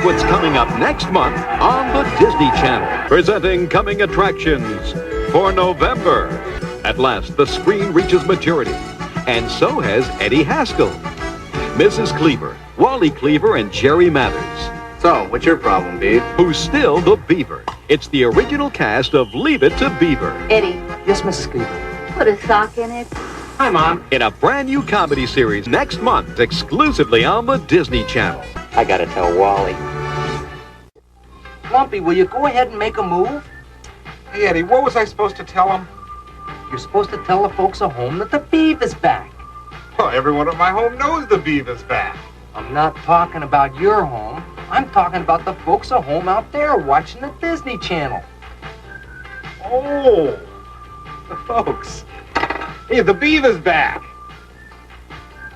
Check what's coming up next month on the Disney Channel. Presenting coming attractions for November. At last, the screen reaches maturity. And so has Eddie Haskell, Mrs. Cleaver, Wally Cleaver, and Jerry Mathers. So, what's your problem, Beav? Who's Still the Beaver. It's the original cast of Leave It to Beaver. Eddie. Yes, Mrs. Cleaver. Put a sock in it. Hi, Mom. In a brand new comedy series next month, exclusively on the Disney Channel. I gotta tell Wally. Lumpy, will you go ahead and make a move? Hey, Eddie, what was I supposed to tell him? You're supposed to tell the folks at home that the Beaver's back. Well, everyone at my home knows the Beaver's back. I'm not talking about your home. I'm talking about the folks at home out there watching the Disney Channel. Oh, the folks. Hey, the Beaver's back.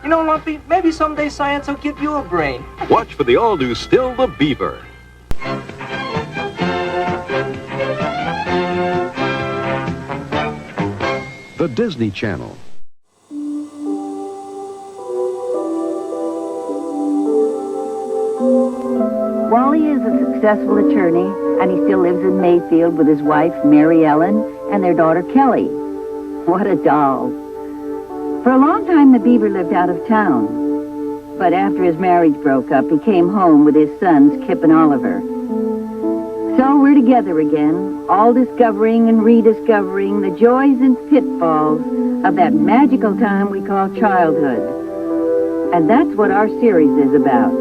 You know, Lumpy, maybe someday science will give you a brain. Watch for the all-new Still the Beaver. The Disney Channel. Wally is a successful attorney, and he still lives in Mayfield with his wife, Mary Ellen, and their daughter, Kelly. What a doll. For a long time, the Beaver lived out of town. But after his marriage broke up, he came home with his sons, Kip and Oliver. So we're together again, all discovering and rediscovering the joys and pitfalls of that magical time we call childhood. And that's what our series is about.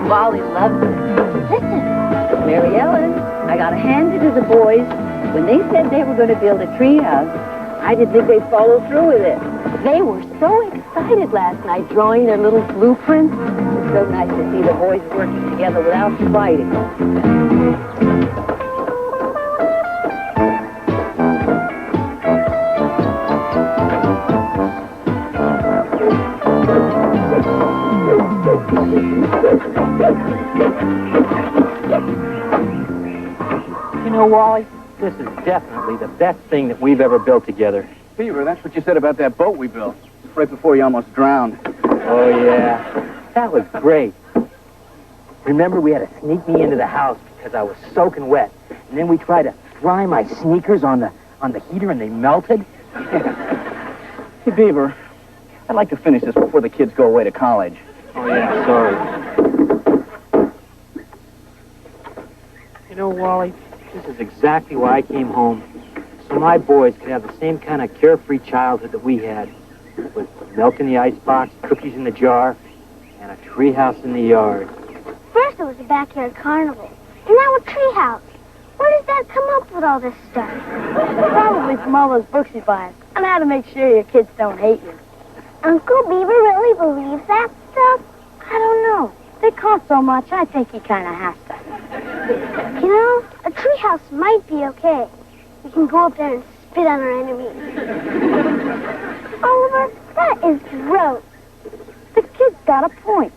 Wally loves it. Listen, Mary Ellen, I got to hand it to the boys. When they said they were going to build a treehouse, I didn't think they'd follow through with it. They were so excited last night drawing their little blueprints. It's so nice to see the boys working together without fighting. You know, Wally, this is definitely the best thing that we've ever built together. Beaver, that's what you said about that boat we built. Right before you almost drowned. Oh, yeah. That was great. Remember, we had to sneak me into the house because I was soaking wet. And then we tried to dry my sneakers on the heater and they melted. Hey, Beaver, I'd like to finish this before the kids go away to college. Oh, yeah, sorry. You know, Wally, this is exactly why I came home. So my boys could have the same kind of carefree childhood that we had. With milk in the icebox, cookies in the jar, and a treehouse in the yard. First it was a backyard carnival, and now a treehouse. Where does Dad come up with all this stuff? Probably from all those books he buys on how to make sure your kids don't hate you. Uncle Beaver really believes that stuff? I don't know. They cost so much, I think he kind of has to. You know, a treehouse might be okay. We can go up there and spit on our enemies. Oliver, that is gross. The kid's got a point.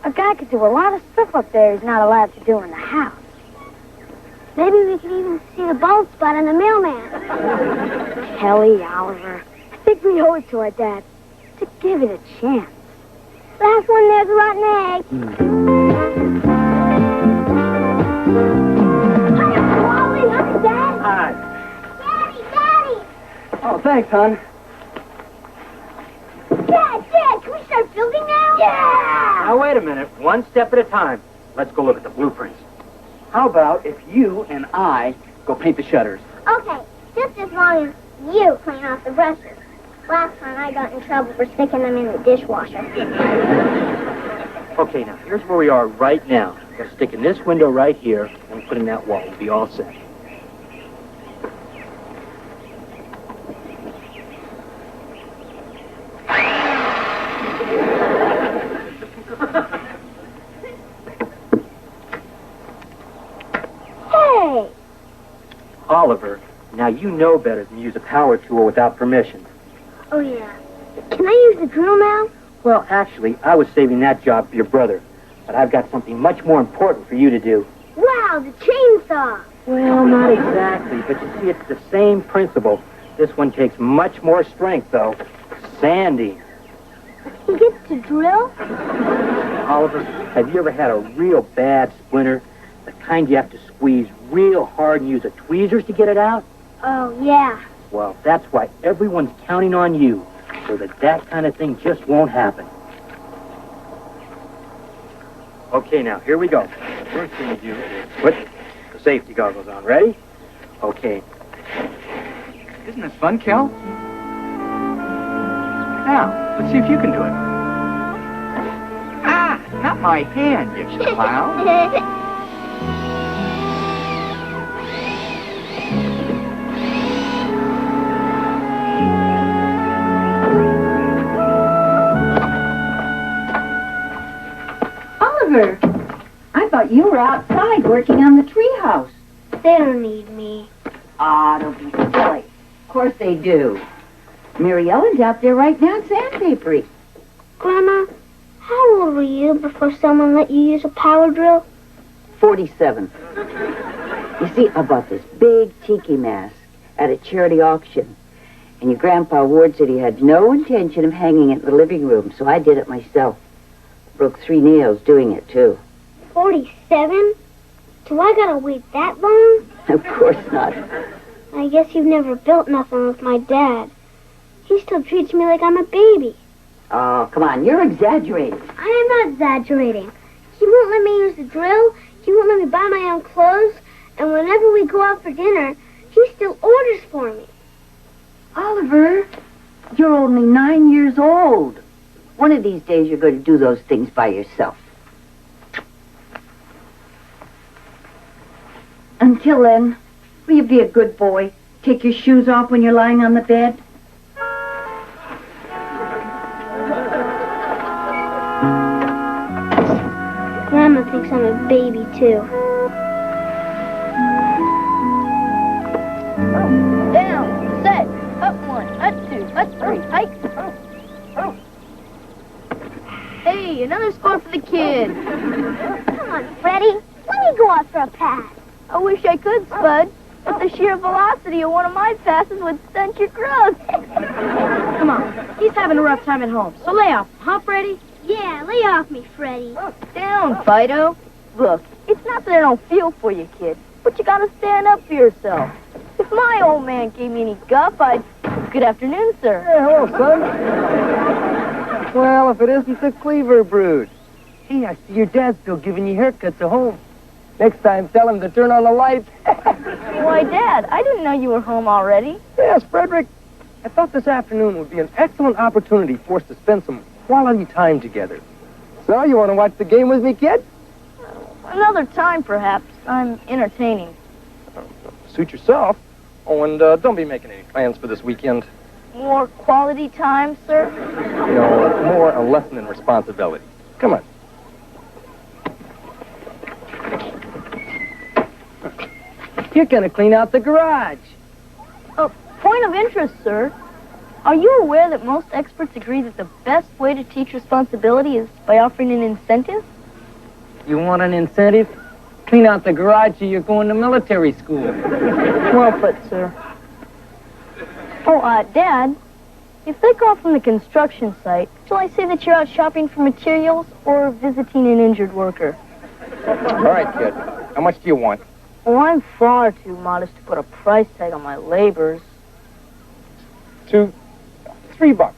A guy could do a lot of stuff up there he's not allowed to do in the house. Maybe we could even see the bald spot on the mailman. Kelly, Oliver, I think we owe it to our dad to give it a chance. Last one, there's a rotten egg. Hi, Wally. Hi, Dad. Hi. Daddy! Oh, thanks, hon. Dad, can we start building now? Yeah! Now, wait a minute. One step at a time. Let's go look at the blueprints. How about if you and I go paint the shutters? Okay, just as long as you clean off the brushes. Last time I got in trouble for sticking them in the dishwasher. Okay, now, here's where we are right now. We're going to stick in this window right here, and put in that wall. We'll be all set. Hey! Oliver, now you know better than to use a power tool without permission. Oh, yeah. Can I use the drill now? Well, actually, I was saving that job for your brother. But I've got something much more important for you to do. Wow, the chainsaw! Well, not exactly, but you see, it's the same principle. This one takes much more strength, though. Sanding. He gets to drill? Oliver, have you ever had a real bad splinter? The kind you have to squeeze real hard and use the tweezers to get it out? Oh, yeah. Well, that's why everyone's counting on you, so that kind of thing just won't happen. Okay, now, here we go. First thing you do is put the safety goggles on. Ready? Okay. Isn't this fun, Kel? Now, let's see if you can do it. Ah, not my hand, you clown. Oliver, I thought you were outside working on the treehouse. They don't need me. Ah, don't be silly. Of course they do. Mary Ellen's out there right now sandpapering. Grandma, how old were you before someone let you use a power drill? 47. You see, I bought this big tiki mask at a charity auction. And your Grandpa Ward said he had no intention of hanging it in the living room, so I did it myself. Broke 3 nails doing it, too. 47? Do I gotta wait that long? Of course not. I guess you've never built nothing with my dad. He still treats me like I'm a baby. Oh, come on, you're exaggerating. I am not exaggerating. He won't let me use the drill. He won't let me buy my own clothes. And whenever we go out for dinner, he still orders for me. Oliver, you're only 9 years old. One of these days you're going to do those things by yourself. Until then, will you be a good boy? Take your shoes off when you're lying on the bed? Grandma thinks I'm a baby, too. Down, set, up 1, up 2, up 3, hike. Hey, another score for the kid. Come on, Freddie. Let me go out for a pass. I wish I could, Spud, but the sheer velocity of one of my passes would stench your growth. Come on, he's having a rough time at home, so lay off, huh, Freddie? Yeah, lay off me, Freddie. Down, Fido. Look, it's not that I don't feel for you, kid, but you gotta stand up for yourself. If my old man gave me any guff, I'd... Good afternoon, sir. Hey, hello, son. Well, if it isn't the Cleaver brood. Hey, I see your dad's still giving you haircuts at home. Next time, tell him to turn on the lights. Why, Dad, I didn't know you were home already. Yes, Frederick. I thought this afternoon would be an excellent opportunity for us to spend some quality time together. So, you want to watch the game with me, kid? Another time, perhaps. I'm entertaining. Suit yourself. Oh, and don't be making any plans for this weekend. More quality time, sir? No, more a lesson in responsibility. Come on. You're going to clean out the garage. Point of interest, sir. Are you aware that most experts agree that the best way to teach responsibility is by offering an incentive? You want an incentive? Clean out the garage or you're going to military school. Well put, sir. Oh, Dad, if they call from the construction site, shall I say that you're out shopping for materials or visiting an injured worker? All right, kid. How much do you want? Oh, I'm far too modest to put a price tag on my labors. $2, $3.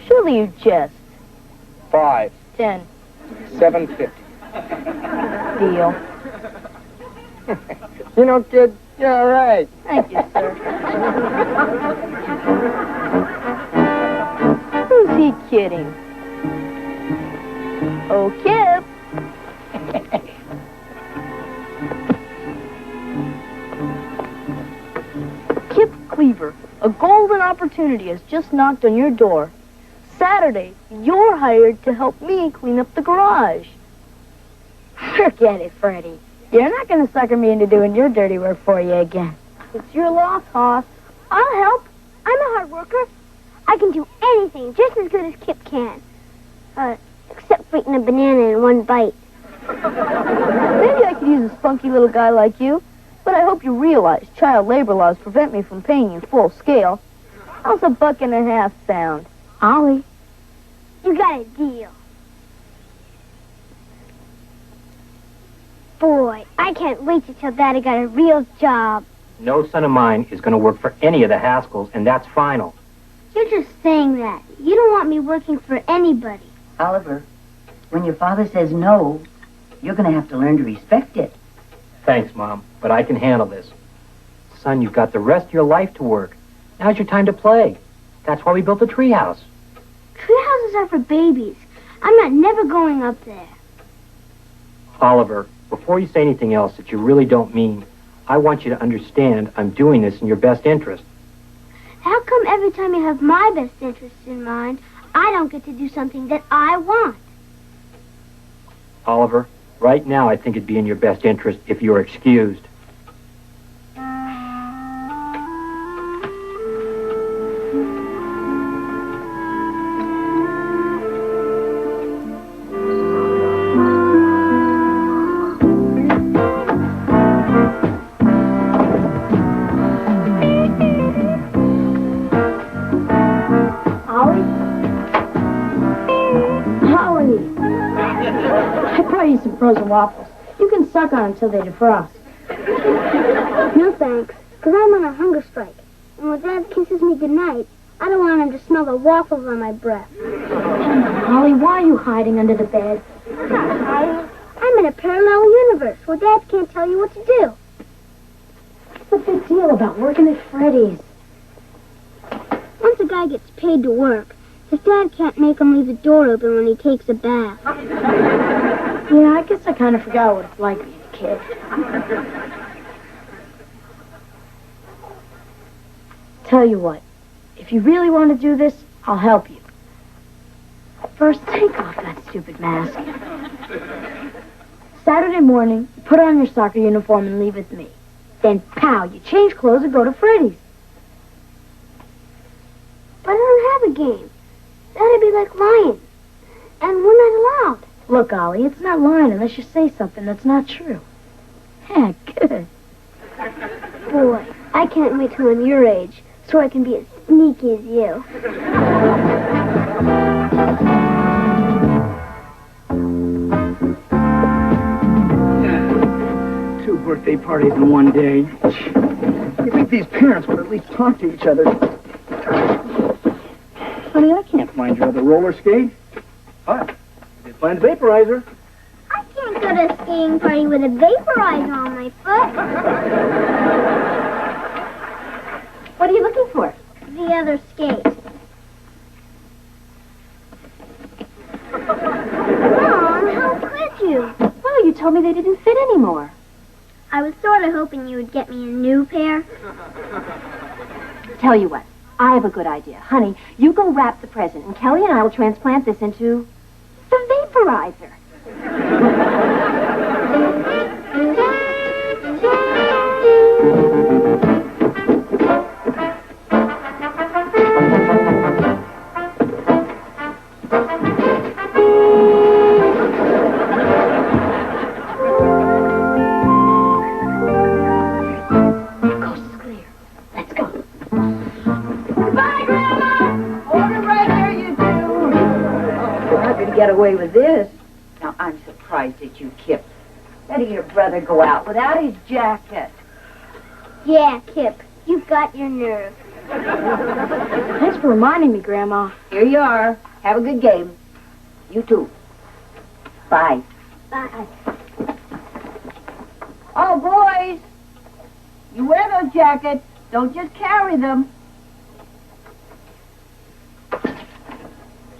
Surely you jest. 5, 10. $7.50. Deal. You know, kid, you're all right. Thank you, sir. Who's he kidding? Oh, Kip. Kip Cleaver, a golden opportunity has just knocked on your door. Saturday, you're hired to help me clean up the garage. Forget it, Freddie. You're not going to sucker me into doing your dirty work for you again. It's your loss, Hoss. I'll help. I'm a hard worker. I can do anything just as good as Kip can. Except for eating a banana in one bite. Maybe I could use a spunky little guy like you, but I hope you realize child labor laws prevent me from paying you full scale. How's $1.50 sound? Ollie, you got a deal. Boy, I can't wait to tell Daddy got a real job. No son of mine is going to work for any of the Haskells, and that's final. You're just saying that. You don't want me working for anybody. Oliver, when your father says no, you're going to have to learn to respect it. Thanks, Mom, but I can handle this. Son, you've got the rest of your life to work. Now's your time to play. That's why we built the treehouse. Treehouses are for babies. I'm never going up there. Oliver, before you say anything else that you really don't mean, I want you to understand I'm doing this in your best interest. How come every time you have my best interests in mind, I don't get to do something that I want? Oliver, right now I think it'd be in your best interest if you were excused. Some frozen waffles. You can suck on until they defrost. No thanks, because I'm on a hunger strike. And when Dad kisses me goodnight, I don't want him to smell the waffles on my breath. Holly, why are you hiding under the bed? I'm not hiding. I'm in a parallel universe where Dad can't tell you what to do. What's the big deal about working at Freddy's? Once a guy gets paid to work, his dad can't make him leave the door open when he takes a bath. Yeah, I guess I kind of forgot what it's like being a kid. Tell you what, if you really want to do this, I'll help you. First, take off that stupid mask. Saturday morning, you put on your soccer uniform and leave with me. Then, pow, you change clothes and go to Freddy's. But I don't have a game. That'd be like lying. And we're not allowed. Look, Ollie, it's not lying unless you say something that's not true. Yeah, good. Boy, I can't wait till I'm your age, so I can be as sneaky as you. 2 birthday parties in one day. You think these parents would at least talk to each other? Honey, I can't find your other roller skate. But I did find the vaporizer. I can't go at a skiing party with a vaporizer on my foot. What are you looking for? The other skate. Mom, how could you? Well, you told me they didn't fit anymore. I was sort of hoping you would get me a new pair. Tell you what, I have a good idea. Honey, you go wrap the present, and Kelly and I will transplant this into the vaporizer. Get away with this. Now, I'm surprised at you, Kip. Letting your brother go out without his jacket. Yeah, Kip, you've got your nerve. Thanks for reminding me, Grandma. Here you are. Have a good game. You too. Bye. Bye. Oh, boys. You wear those jackets. Don't just carry them.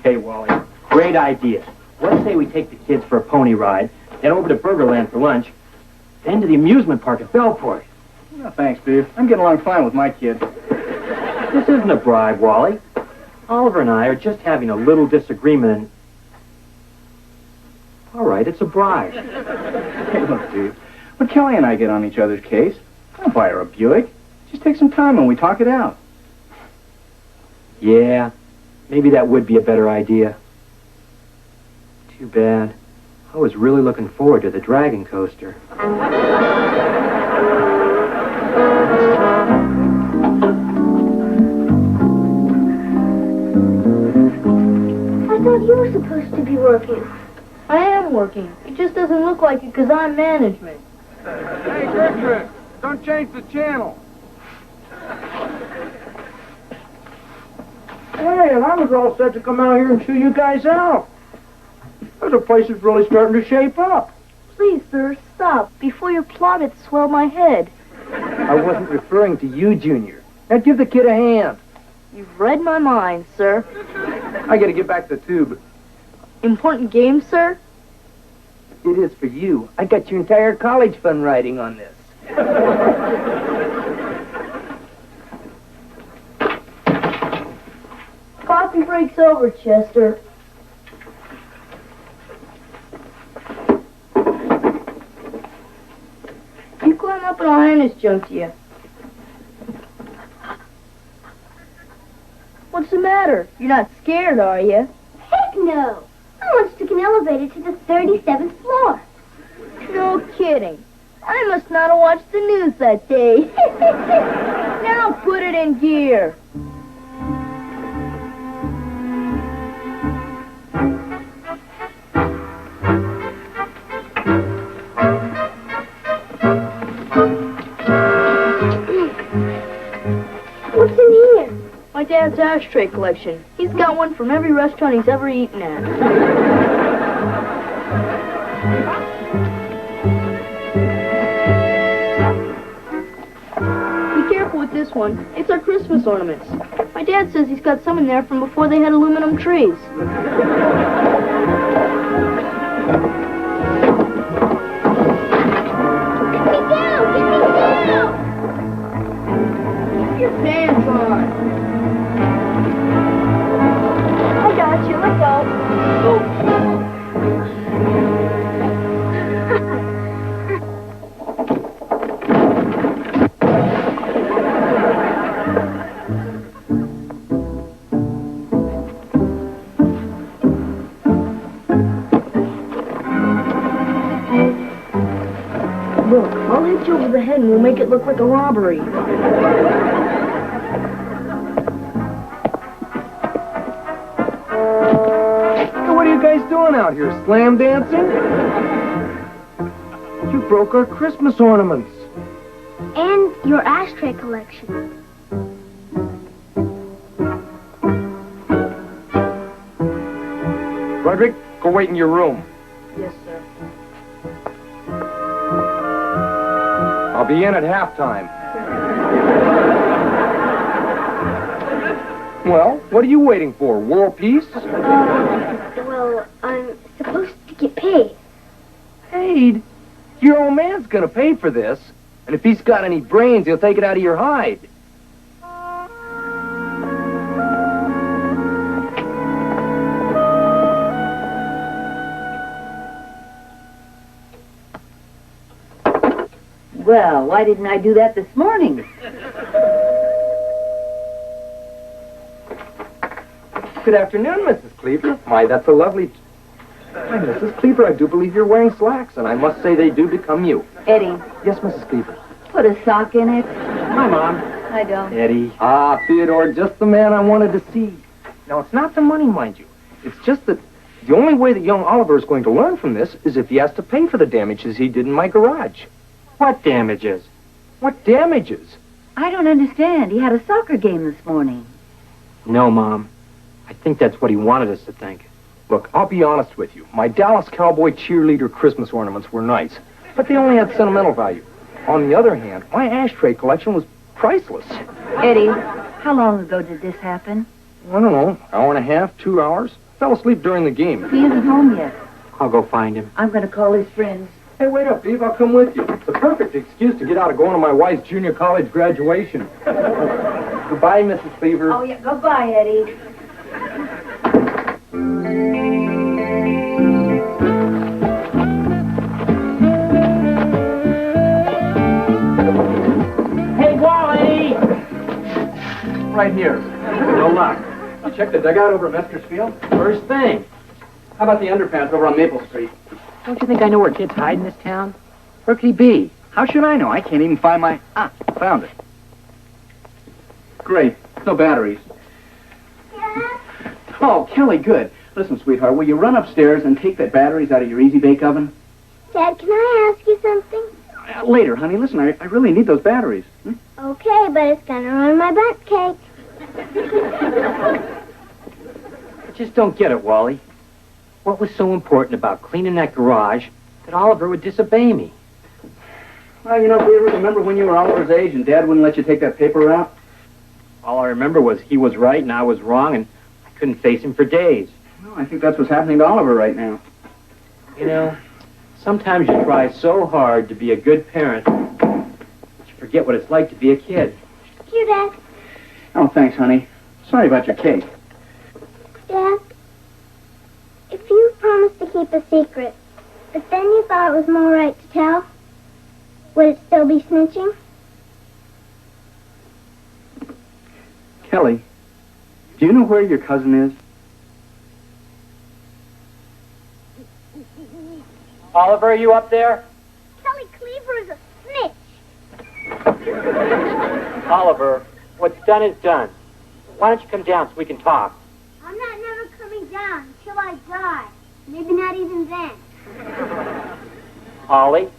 Hey, Wally. Great idea. Let's say we take the kids for a pony ride, then over to Burgerland for lunch, then to the amusement park at Bellport. No, thanks, Steve. I'm getting along fine with my kid. This isn't a bribe, Wally. Oliver and I are just having a little disagreement and... All right, it's a bribe. Hey, look, Steve. When Kelly and I get on each other's case, I'll buy her a Buick. Just take some time and we talk it out. Yeah, maybe that would be a better idea. Too bad. I was really looking forward to the dragon coaster. I thought you were supposed to be working. I am working. It just doesn't look like it because I'm management. Hey, Griffin, don't change the channel. Hey, and I was all set to come out here and chew you guys out. The place is really starting to shape up. Please, sir, stop before your plaudits swell my head. I wasn't referring to you, Junior. Now give the kid a hand. You've read my mind, sir. I gotta get back to the tube. Important game, sir? It is for you. I got your entire college fund riding on this. Coffee break's over, Chester. You climb up and I'll hand this junk to you. What's the matter? You're not scared, are you? Heck no! I once took an elevator to the 37th floor. No kidding. I must not have watched the news that day. Now put it in gear. What's in here? My dad's ashtray collection. He's got one from every restaurant he's ever eaten at. Be careful with this one. It's our Christmas ornaments. My dad says he's got some in there from before they had aluminum trees. Get me down! Get me down! Keep your pants on. I got you. Let go. Oh. Look, I'll hit you over the head and we'll make it look like a robbery. What are you guys doing out here? Slam dancing? You broke our Christmas ornaments. And your ashtray collection. Roderick, go wait in your room. Yes, sir. I'll be in at halftime. Well, what are you waiting for? World peace? Well, I'm supposed to get paid. Paid? Your old man's gonna pay for this. And if he's got any brains, he'll take it out of your hide. Well, why didn't I do that this morning? Good afternoon, Mrs. Cleaver. My, that's a lovely... Why, Mrs. Cleaver, I do believe you're wearing slacks, and I must say they do become you. Eddie, Yes, Mrs. Cleaver. put a sock in it. Hi, Mom. I don't. Eddie. Ah, Theodore, just the man I wanted to see. Now, it's not the money, mind you. It's just that the only way that young Oliver is going to learn from this is if he has to pay for the damages he did in my garage. What damages? What damages? I don't understand. He had a soccer game this morning. No, Mom. I think that's what he wanted us to think. Look, I'll be honest with you. My Dallas Cowboy cheerleader Christmas ornaments were nice, but they only had sentimental value. On the other hand, my ashtray collection was priceless. Eddie, how long ago did this happen? I don't know, hour and a half, 2 hours. Fell asleep during the game. He isn't home yet. I'll go find him. I'm going to call his friends. Hey, wait up, Eve. I'll come with you. It's a perfect excuse to get out of going to my wife's junior college graduation. Goodbye, Mrs. Cleaver. Oh, yeah. Goodbye, Eddie. Hey, Wally! Right here. No luck. You check the dugout over at Mester's Field? First thing. How about the underpants over on Maple Street? Don't you think I know where kids hide in this town? Where could he be? How should I know? I can't even find my... Ah, found it. Great. No batteries. Oh, Kelly, good. Listen, sweetheart, will you run upstairs and take the batteries out of your Easy Bake Oven? Dad, can I ask you something? Later, honey. Listen, I really need those batteries. Okay, but it's gonna ruin my butt cake. I just don't get it, Wally. What was so important about cleaning that garage that Oliver would disobey me? Well, you know, Beaver, remember when you were Oliver's age and Dad wouldn't let you take that paper out? All I remember was he was right and I was wrong, and I couldn't face him for days. Well, I think that's what's happening to Oliver right now. You know, sometimes you try so hard to be a good parent that you forget what it's like to be a kid. Here, Dad. Oh, thanks, honey. Sorry about your cake. Dad, if you promised to keep a secret, but then you thought it was more right to tell, would it still be snitching? Kelly, do you know where your cousin is? Oliver, are you up there? Kelly Cleaver is a snitch. Oliver, what's done is done. Why don't you come down so we can talk? I'm not never coming down until I die. Maybe not even then. Ollie,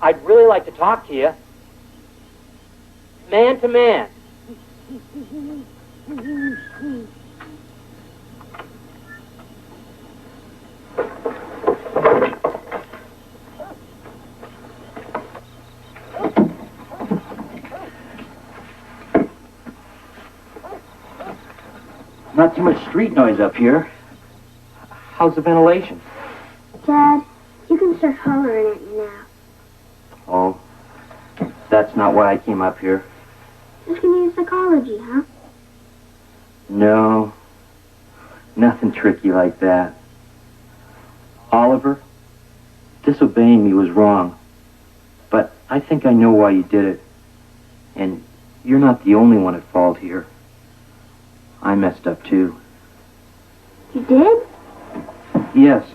I'd really like to talk to you. Man to man. Not too much street noise up here. How's the ventilation? Dad, you can start hollering at me now. Oh, that's not why I came up here. You can use psychology, huh? No, nothing tricky like that. Oliver, disobeying me was wrong, but I think I know why you did it. And you're not the only one at fault here. I messed up too. You did? Yes.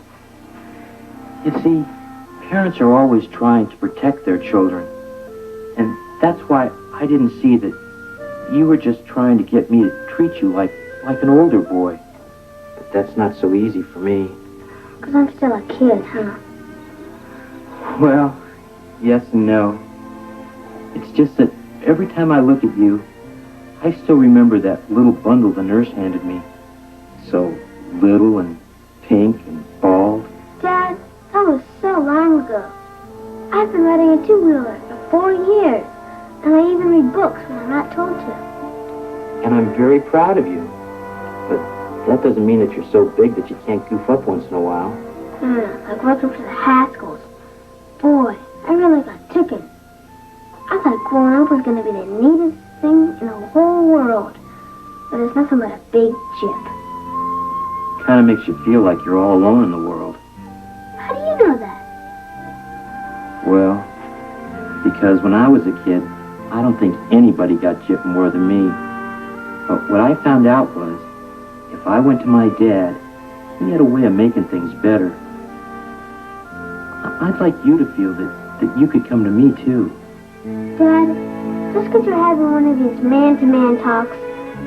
You see, parents are always trying to protect their children. And that's why I didn't see that you were just trying to get me to treat you like an older boy. But that's not so easy for me. Because I'm still a kid, huh? Well, yes and no. It's just that every time I look at you, I still remember that little bundle the nurse handed me. So little and pink and bald. Dad, that was so long ago. I've been riding a two-wheeler 4 years. And I even read books when I'm not told to. And I'm very proud of you. But that doesn't mean that you're so big that you can't goof up once in a while. Like working for the Haskells. Boy, I really got ticking. I thought growing up was going to be the neatest thing in the whole world. But it's nothing but a big chip. Kind of makes you feel like you're all alone in the world. How do you know that? Well, because when I was a kid, I don't think anybody got gypped more than me. But what I found out was, if I went to my dad, he had a way of making things better. I'd like you to feel that you could come to me, too. Dad, just because you're having one of these man-to-man talks,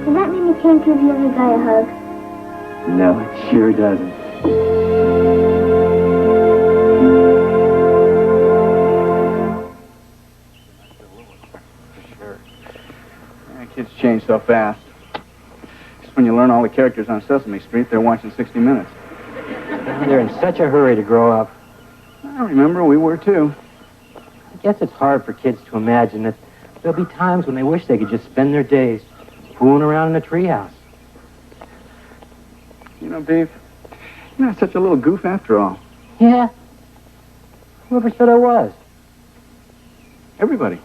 does that mean you can't give the other guy a hug? No, it sure doesn't. Kids change so fast. Just when you learn all the characters on Sesame Street, they're watching 60 Minutes. They're in such a hurry to grow up. I remember we were too. I guess it's hard for kids to imagine that there'll be times when they wish they could just spend their days fooling around in a treehouse. You know, Beef, you're not such a little goof after all. Yeah? Whoever said I was? Everybody.